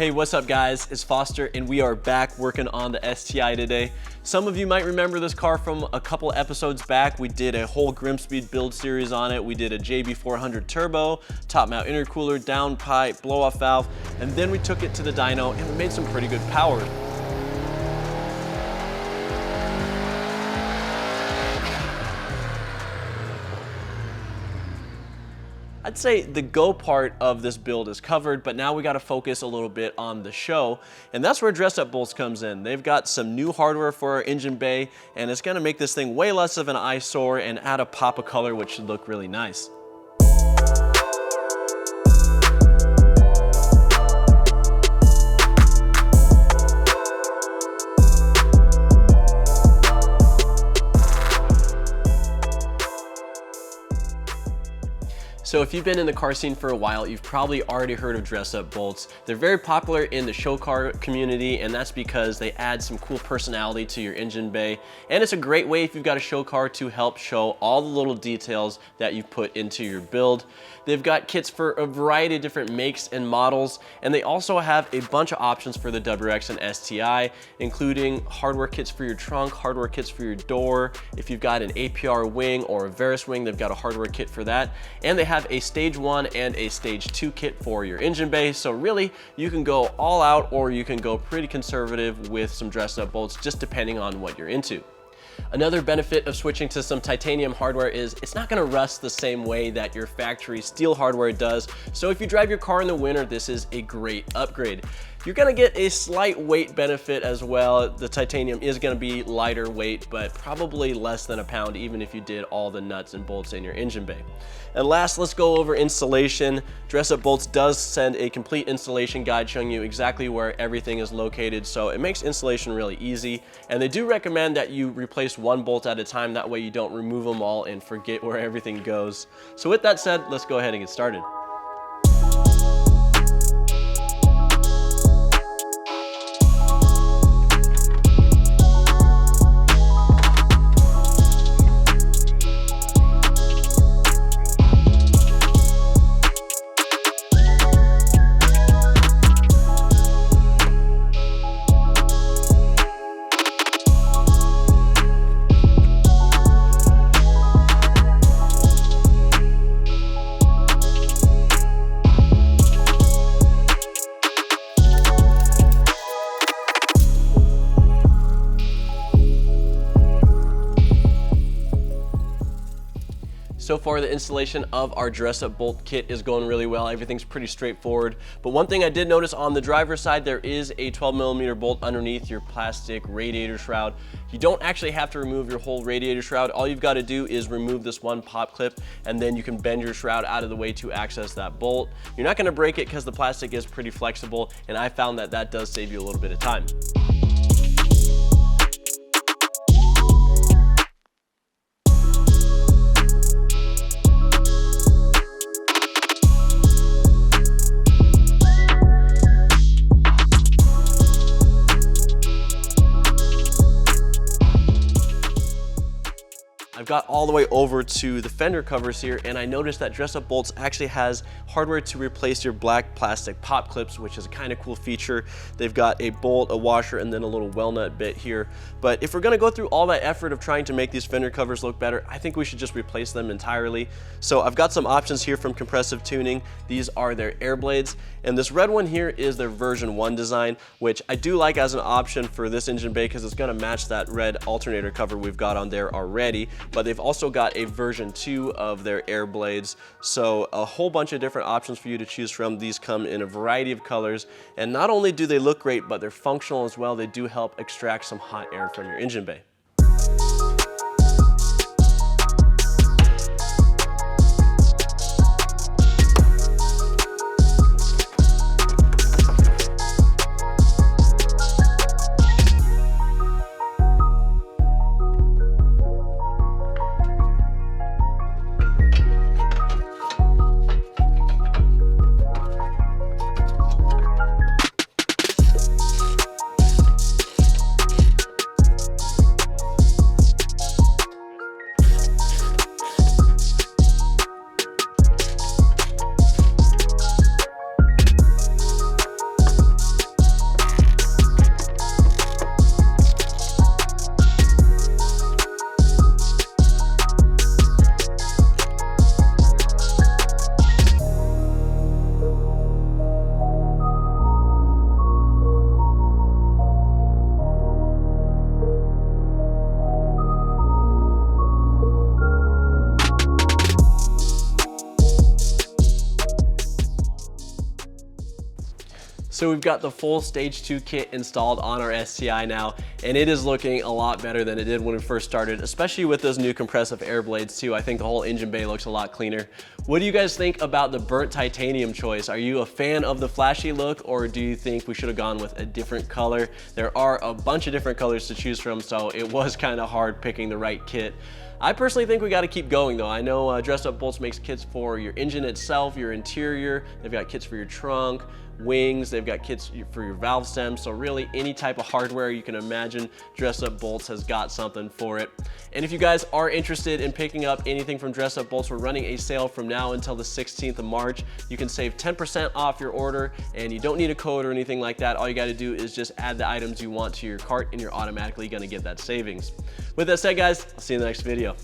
Hey, what's up guys? It's Foster and we are back working on the STI today. Some of you might remember this car from a couple episodes back. We did a whole Grimspeed build series on it. We did a JB400 turbo, top mount intercooler, downpipe, blow off valve, and then we took it to the dyno and we made some pretty good power. I'd say the go part of this build is covered, but now we got to focus a little bit on the show, and that's where Dress Up Bolts comes in. They've got some new hardware for our engine bay, and it's going to make this thing way less of an eyesore and add a pop of color, which should look really nice. So if you've been in the car scene for a while, you've probably already heard of Dress Up Bolts. They're very popular in the show car community, and that's because they add some cool personality to your engine bay. And it's a great way if you've got a show car to help show all the little details that you've put into your build. They've got kits for a variety of different makes and models, and they also have a bunch of options for the WRX and STI, including hardware kits for your trunk, hardware kits for your door. If you've got an APR wing or a VARIS wing, they've got a hardware kit for that. And they have a stage 1 and a stage 2 kit for your engine bay. So really, you can go all out or you can go pretty conservative with some dressed up bolts, just depending on what you're into. Another benefit of switching to some titanium hardware is it's not going to rust the same way that your factory steel hardware does. So if you drive your car in the winter, this is a great upgrade. You're going to get a slight weight benefit as well. The titanium is going to be lighter weight, but probably less than a pound even if you did all the nuts and bolts in your engine bay. And last, let's go over installation. Dress Up Bolts does send a complete installation guide showing you exactly where everything is located, so it makes installation really easy. And they do recommend that you replace one bolt at a time, that way you don't remove them all and forget where everything goes. So with that said, let's go ahead and get started. So far, the installation of our Dress Up Bolt kit is going really well. Everything's pretty straightforward. But one thing I did notice on the driver's side, there is a 12mm bolt underneath your plastic radiator shroud. You don't actually have to remove your whole radiator shroud. All you've got to do is remove this one pop clip, and then you can bend your shroud out of the way to access that bolt. You're not going to break it because the plastic is pretty flexible, and I found that that does save you a little bit of time. I've got all the way over to the fender covers here, and I noticed that Dress Up Bolts actually has hardware to replace your black plastic pop clips, which is a kind of cool feature. They've got a bolt, a washer, and then a little well nut bit here. But if we're gonna go through all that effort of trying to make these fender covers look better, I think we should just replace them entirely. So I've got some options here from Compressive Tuning. These are their AIRBLADES, and this red one here is their version 1 design, which I do like as an option for this engine bay because it's gonna match that red alternator cover we've got on there already. But they've also got a version 2 of their AIRBLADES, so a whole bunch of different options for you to choose from. These come in a variety of colors, and not only do they look great, but they're functional as well. They do help extract some hot air from your engine bay. So we've got the full Stage 2 kit installed on our STI now, and it is looking a lot better than it did when we first started, especially with those new compressive air blades too. I think the whole engine bay looks a lot cleaner. What do you guys think about the burnt titanium choice? Are you a fan of the flashy look, or do you think we should have gone with a different color? There are a bunch of different colors to choose from, so it was kind of hard picking the right kit. I personally think we got to keep going though. I know Dressed Up Bolts makes kits for your engine itself, your interior. They've got kits for your trunk, wings. They've got kits for your valve stems. So really any type of hardware you can imagine, Dressed Up Bolts has got something for it. And if you guys are interested in picking up anything from Dressed Up Bolts, we're running a sale from now until the 16th of March. You can save 10% off your order, and you don't need a code or anything like that. All you got to do is just add the items you want to your cart, and you're automatically going to get that savings. With that said, guys, I'll see you in the next video.